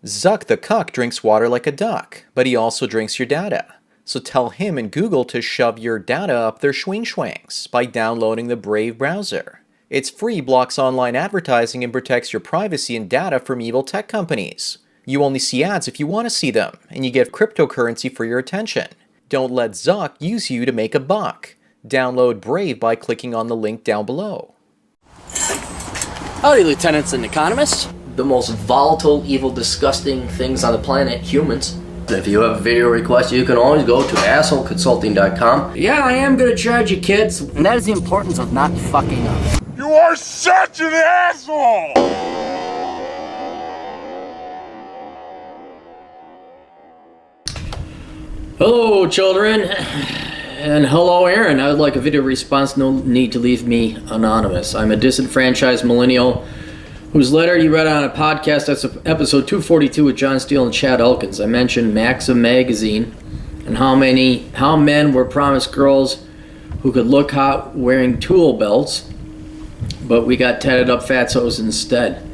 Zuck the cuck drinks water like a duck, but he also drinks your data. So tell him and Google to shove your data up their schwing-schwangs by downloading the Brave browser. It's free, blocks online advertising, and protects your privacy and data from evil tech companies. You only see ads if you want to see them, and you get cryptocurrency for your attention. Don't let Zuck use you to make a buck. Download Brave by clicking on the link down below. Howdy, lieutenants and economists. The most volatile, evil, disgusting things on the planet, humans. If you have a video request, you can always go to assholeconsulting.com. Yeah, I am gonna charge you, kids. And that is the importance of not fucking up. You are such an asshole! Hello, children. And hello, Aaron. I would like a video response. No need to leave me anonymous. I'm a disenfranchised millennial whose letter you read on a podcast. That's episode 242 with John Steele and Chad Elkins. I mentioned Maxim magazine and how men were promised girls who could look hot wearing tool belts, but we got tatted up fatzos instead.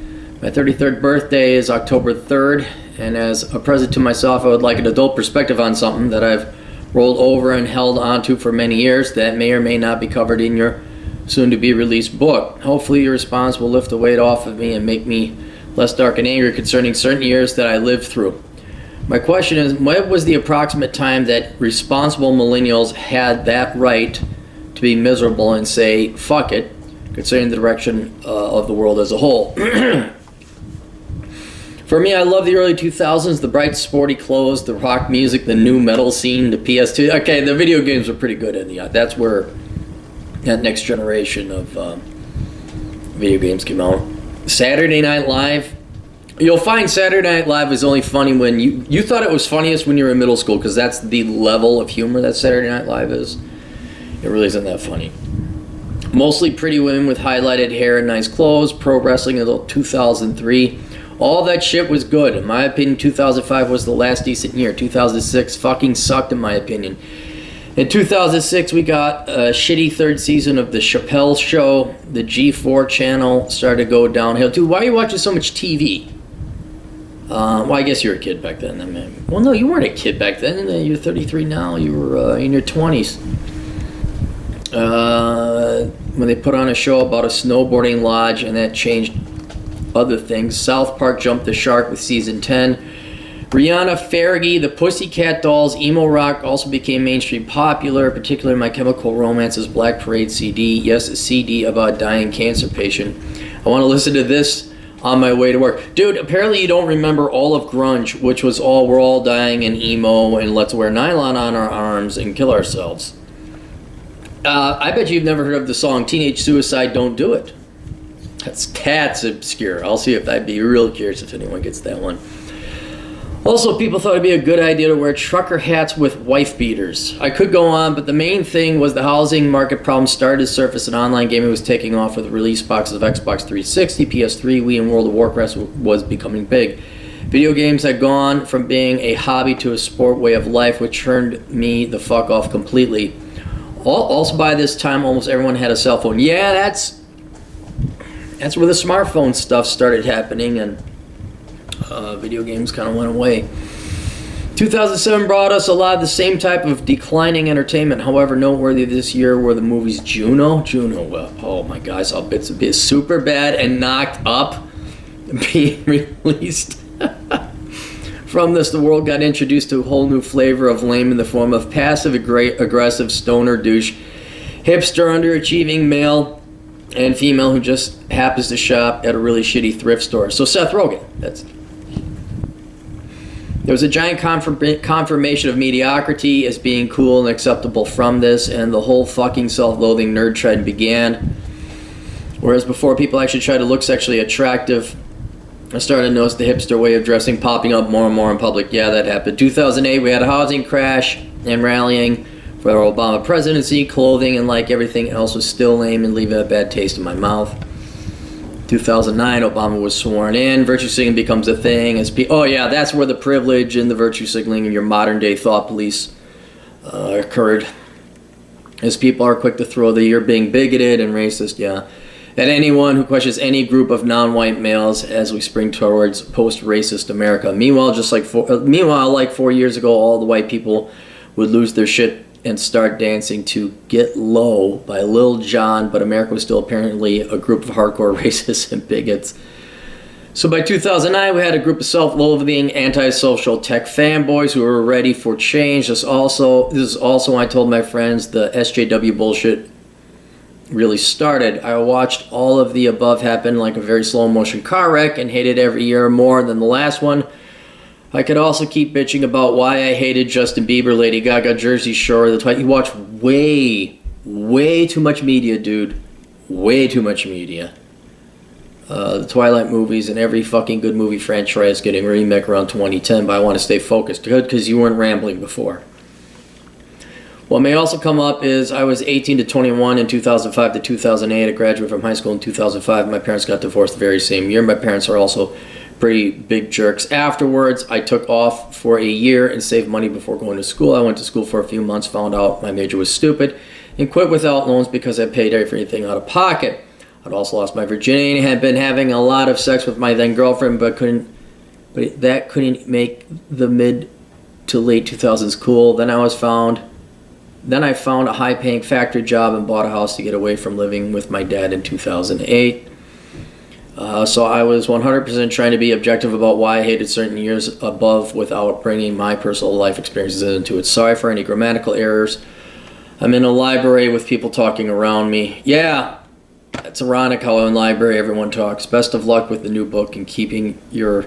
My 33rd birthday is October 3rd, and as a present to myself, I would like an adult perspective on something that I've rolled over and held onto for many years that may or may not be covered in your soon-to-be released book. Hopefully your response will lift the weight off of me and make me less dark and angry concerning certain years that I lived through. My question is, what was the approximate time that responsible millennials had that right to be miserable and say, fuck it, concerning the direction of the world as a whole? For me, I love the early 2000s, the bright, sporty clothes, the rock music, the new metal scene, the PS2. Okay, the video games were pretty good in the that's where that next generation of video games came out. Saturday Night Live. You'll find Saturday Night Live is only funny when you thought it was funniest when you were in middle school, because that's the level of humor that Saturday Night Live is. It really isn't that funny. Mostly pretty women with highlighted hair and nice clothes. Pro wrestling until 2003. All that shit was good. In my opinion, 2005 was the last decent year. 2006 fucking sucked in my opinion. In 2006, we got a shitty third season of The Chappelle Show. The G4 channel started to go downhill. Dude, why are you watching so much TV? Well, I guess you were a kid back then. I mean, well, no, you weren't a kid back then. You're 33 now. You were in your 20s. When they put on a show about a snowboarding lodge, and that changed other things. South Park jumped the shark with season 10. Rihanna, Fergie, the Pussycat Dolls, emo rock also became mainstream popular, particularly My Chemical Romance's Black Parade CD. Yes, a CD about a dying cancer patient. I want to listen to this on my way to work. Dude, apparently you don't remember all of grunge, which was all we're all dying and emo and let's wear nylon on our arms and kill ourselves. I bet you've never heard of the song Teenage Suicide, Don't Do It. That's obscure. I'll see if I'd be real curious if anyone gets that one. Also, people thought it'd be a good idea to wear trucker hats with wife beaters. I could go on, but the main thing was the housing market problem started to surface and online gaming was taking off with the release boxes of Xbox 360, PS3, Wii, and World of Warcraft was becoming big. Video games had gone from being a hobby to a sport way of life, which turned me the fuck off completely. Also, by this time, almost everyone had a cell phone. Yeah, that's where the smartphone stuff started happening, and video games kind of went away. 2007 brought us a lot of the same type of declining entertainment. However, noteworthy this year were the movies Juno, oh my God, I saw bits of it, Superbad and Knocked Up being released. From this, the world got introduced to a whole new flavor of lame in the form of passive-aggressive stoner douche, hipster underachieving male and female who just happens to shop at a really shitty thrift store. So Seth Rogen, there was a giant confirmation of mediocrity as being cool and acceptable from this, and the whole fucking self-loathing nerd trend began. Whereas before people actually tried to look sexually attractive, I started to notice the hipster way of dressing popping up more and more in public. Yeah, that happened. 2008, we had a housing crash and rallying for the Obama presidency. Clothing and like everything else was still lame and leaving a bad taste in my mouth. 2009, Obama was sworn in. Virtue signaling becomes a thing. Oh yeah, that's where the privilege and the virtue signaling and your modern day thought police occurred. As people are quick to throw the "you're being bigoted and racist," yeah. that anyone who questions any group of non-white males as we spring towards post-racist America. Meanwhile, like 4 years ago, all the white people would lose their shit and start dancing to Get Low by Lil Jon, but America was still apparently a group of hardcore racists and bigots. So by 2009, we had a group of self-loathing, anti-social tech fanboys who were ready for change. This is also when I told my friends the SJW bullshit really started. I watched all of the above happen like a very slow motion car wreck and hated every year more than the last one. I could also keep bitching about why I hated Justin Bieber, Lady Gaga, Jersey Shore, the Twilight. You watch way too much media, dude. Way too much media. The Twilight movies and every fucking good movie franchise getting remake around 2010, but I want to stay focused. Good, because you weren't rambling before. What may also come up is I was 18 to 21 in 2005 to 2008. I graduated from high school in 2005. My parents got divorced the very same year. My parents are also pretty big jerks. Afterwards, I took off for a year and saved money before going to school. I went to school for a few months, found out my major was stupid, and quit without loans because I paid everything out of pocket. I'd also lost my virginity and had been having a lot of sex with my then girlfriend, but that couldn't make the mid to late 2000s cool. Then I found a high-paying factory job and bought a house to get away from living with my dad in 2008. So I was 100% trying to be objective about why I hated certain years above without bringing my personal life experiences into it. Sorry for any grammatical errors. I'm in a library with people talking around me. Yeah, it's ironic how in library everyone talks. Best of luck with the new book and keeping your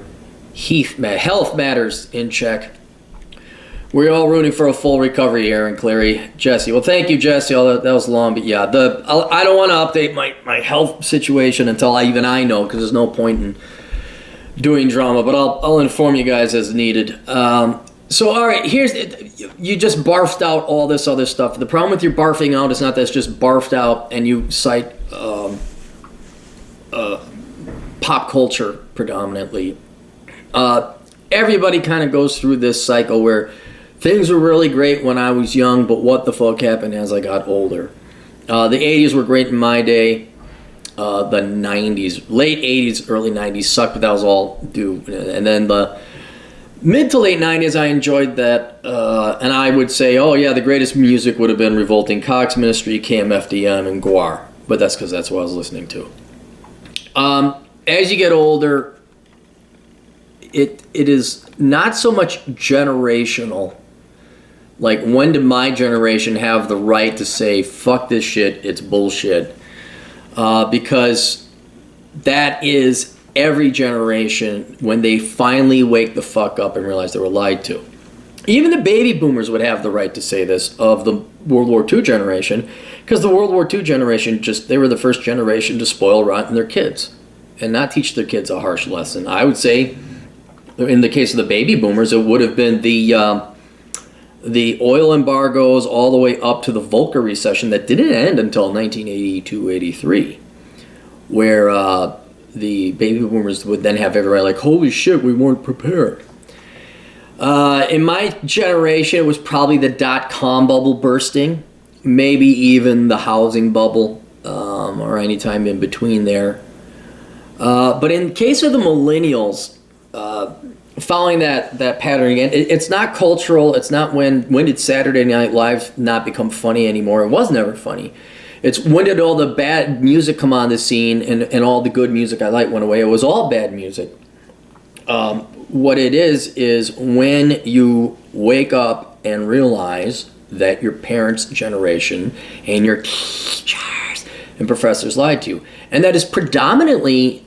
health matters in check. We're all rooting for a full recovery, Aaron Cleary. Jesse. Well, thank you, Jesse. That was long, but yeah, I don't want to update my health situation until I know, because there's no point in doing drama, but I'll inform you guys as needed. So, all right, you just barfed out all this other stuff. The problem with your barfing out is not that it's just barfed out and you cite pop culture predominantly. Everybody kind of goes through this cycle where things were really great when I was young, but what the fuck happened as I got older? The 80s were great in my day. The 90s, late 80s, early 90s sucked, but that was all due. And then the mid to late 90s, I enjoyed that. And I would say, oh yeah, the greatest music would have been Revolting Cox Ministry, KMFDM, and Guar. But that's because that's what I was listening to. As you get older, it is not so much generational. Like, when did my generation have the right to say, fuck this shit, it's bullshit? Because that is every generation when they finally wake the fuck up and realize they were lied to. Even the baby boomers would have the right to say this of the World War II generation, because the World War II generation, they were the first generation to spoil rotten their kids and not teach their kids a harsh lesson. I would say, in the case of the baby boomers, it would have been the oil embargoes all the way up to the Volcker recession that didn't end until 1982-83, where the baby boomers would then have every right, like, holy shit, we weren't prepared. In my generation, it was probably the dot-com bubble bursting, maybe even the housing bubble, or any time in between there. But in the case of the millennials, following that pattern again, it's not cultural. It's not when did Saturday Night Live not become funny anymore? It was never funny. It's when did all the bad music come on the scene and all the good music I liked went away? It was all bad music. What it is when you wake up and realize that your parents' generation and your teachers and professors lied to you. And that is predominantly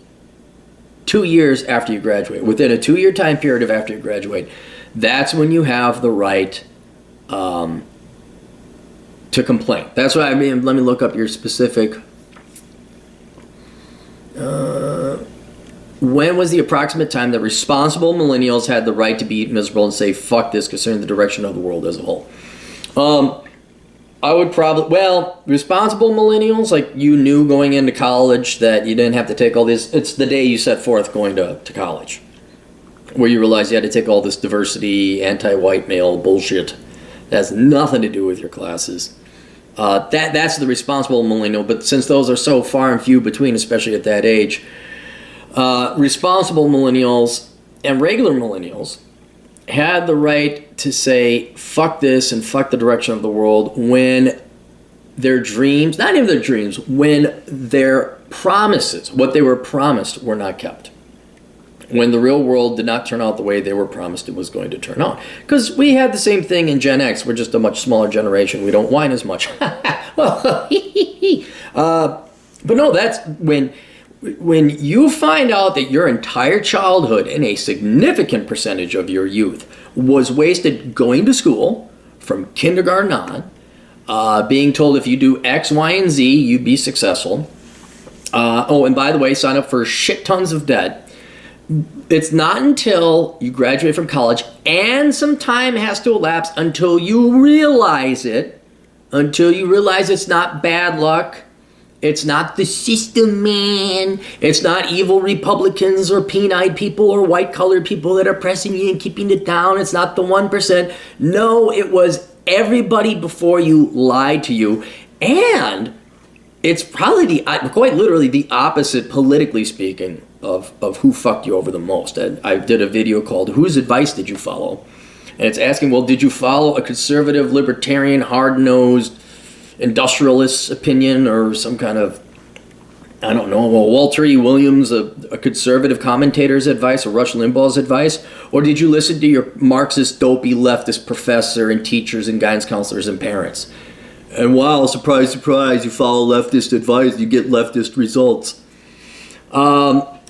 2 years after you graduate. Within a 2-year time period of after you graduate, that's when you have the right to complain. That's what I mean. Let me look up your specific. When was the approximate time that responsible millennials had the right to be miserable and say, fuck this, concerning the direction of the world as a whole? I would probably, responsible millennials, like you knew going into college that you didn't have to take all this. It's the day you set forth going to college, where you realized you had to take all this diversity, anti-white male bullshit that has nothing to do with your classes. That's the responsible millennial. But since those are so far and few between, especially at that age, responsible millennials and regular millennials had the right to say fuck this and fuck the direction of the world when their dreams, not even their dreams, when their promises, what they were promised, were not kept. When the real world did not turn out the way they were promised it was going to turn out. Because we had the same thing in Gen X. We're just a much smaller generation. We don't whine as much. But no, that's when you find out that your entire childhood and a significant percentage of your youth was wasted going to school from kindergarten on, being told if you do X, Y, and Z, you'd be successful. And by the way, sign up for shit tons of debt. It's not until you graduate from college and some time has to elapse until you realize it, until you realize it's not bad luck, it's not the system, man, it's not evil Republicans or peen-eyed people or white-colored people that are pressing you and keeping it down, it's not the 1%. No, it was everybody before you lied to you, and it's probably quite literally the opposite, politically speaking, of who fucked you over the most. I did a video called "Whose Advice Did You Follow?" And it's asking, well, did you follow a conservative, libertarian, hard-nosed, industrialist opinion or some kind of, I don't know, well, Walter E. Williams, a conservative commentator's advice, or Rush Limbaugh's advice? Or did you listen to your Marxist, dopey, leftist professor and teachers and guidance counselors and parents? And wow, surprise, surprise, you follow leftist advice, you get leftist results.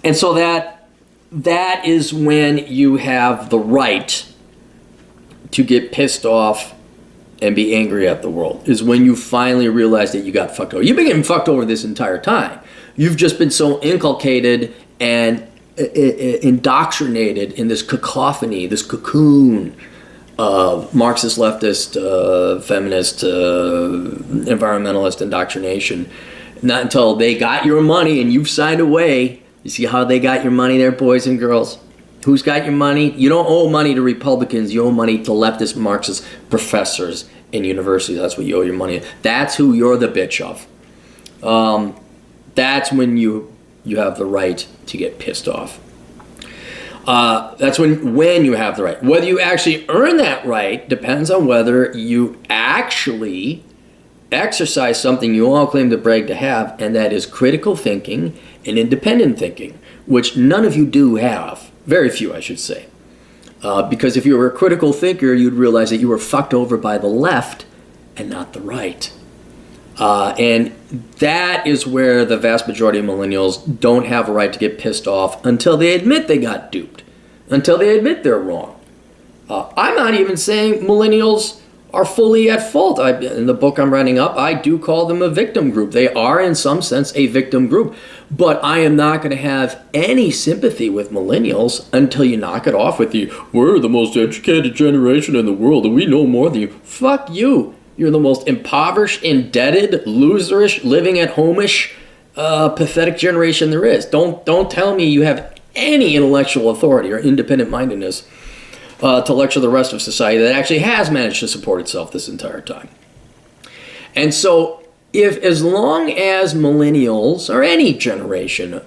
And so that is when you have the right to get pissed off and be angry at the world, is when you finally realize that you got fucked over. You've been getting fucked over this entire time. You've just been so inculcated and indoctrinated in this cacophony, this cocoon of Marxist, leftist, feminist, environmentalist indoctrination. Not until they got your money and you've signed away. You see how they got your money there, boys and girls? Who's got your money? You don't owe money to Republicans. You owe money to leftist Marxist professors in universities. That's what you owe your money. That's who you're the bitch of. That's when you have the right to get pissed off. That's when you have the right. Whether you actually earn that right depends on whether you actually exercise something you all claim to brag to have, and that is critical thinking and independent thinking, which none of you do have. Very few, I should say. Because if you were a critical thinker, you'd realize that you were fucked over by the left and not the right. And that is where the vast majority of millennials don't have a right to get pissed off until they admit they got duped, until they admit they're wrong. I'm not even saying millennials are fully at fault. In the book I'm writing up, I do call them a victim group. They are, in some sense, a victim group. But I am not going to have any sympathy with millennials until you knock it off with the, we're the most educated generation in the world and we know more than you. Fuck you. You're the most impoverished, indebted, loserish, living at home-ish, pathetic generation there is. Don't tell me you have any intellectual authority or independent-mindedness to lecture the rest of society that actually has managed to support itself this entire time. And so, as long as millennials, or any generation,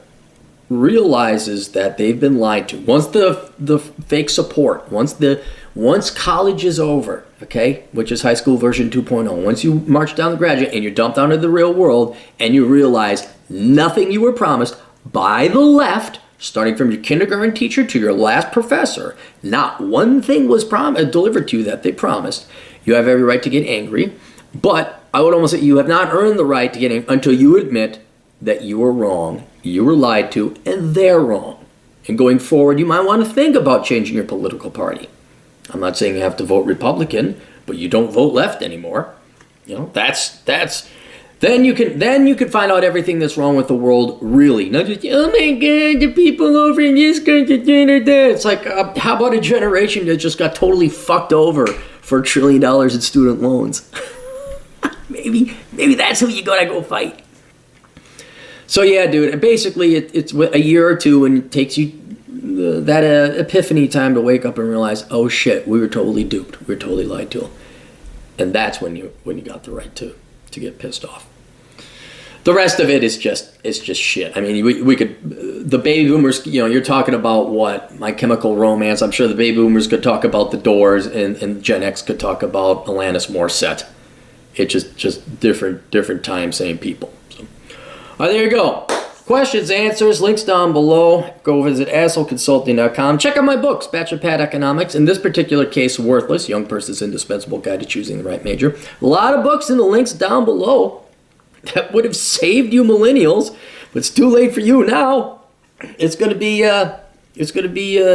realizes that they've been lied to, once the fake support, once college is over, okay, which is high school version 2.0, once you march down the graduate and you're dumped out into the real world and you realize nothing you were promised by the left, starting from your kindergarten teacher to your last professor, not one thing was delivered to you that they promised, you have every right to get angry. But I would almost say you have not earned the right to get angry until you admit that you were wrong, you were lied to, and they're wrong. And going forward, you might want to think about changing your political party. I'm not saying you have to vote Republican, but you don't vote left anymore. You know, that's then you can find out everything that's wrong with the world, really. Not just, oh my God, the people over in this country, it's like, how about a generation that just got totally fucked over for $1 trillion in student loans? Maybe that's who you gotta go fight. So yeah, dude, basically it's a year or two, and it takes you that epiphany time to wake up and realize, oh shit, we were totally duped, we were totally lied to. And that's when you got the right to to get pissed off. The rest of it is just shit. I mean, we could, the baby boomers, you know, you're talking about what? My Chemical Romance. I'm sure the baby boomers could talk about The Doors, and Gen X could talk about Alanis Morissette. It's just different time, same people. So, all right, there you go. Questions, answers, links down below. Go visit assholeconsulting.com. Check out my books, Bachelor Pad Economics. In this particular case, Worthless, Young Person's Indispensable Guide to Choosing the Right Major. A lot of books in the links down below that would have saved you millennials, but it's too late for you now. It's gonna be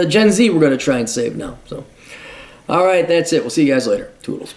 Gen Z we're gonna try and save now. So, all right, that's it. We'll see you guys later. Toodles.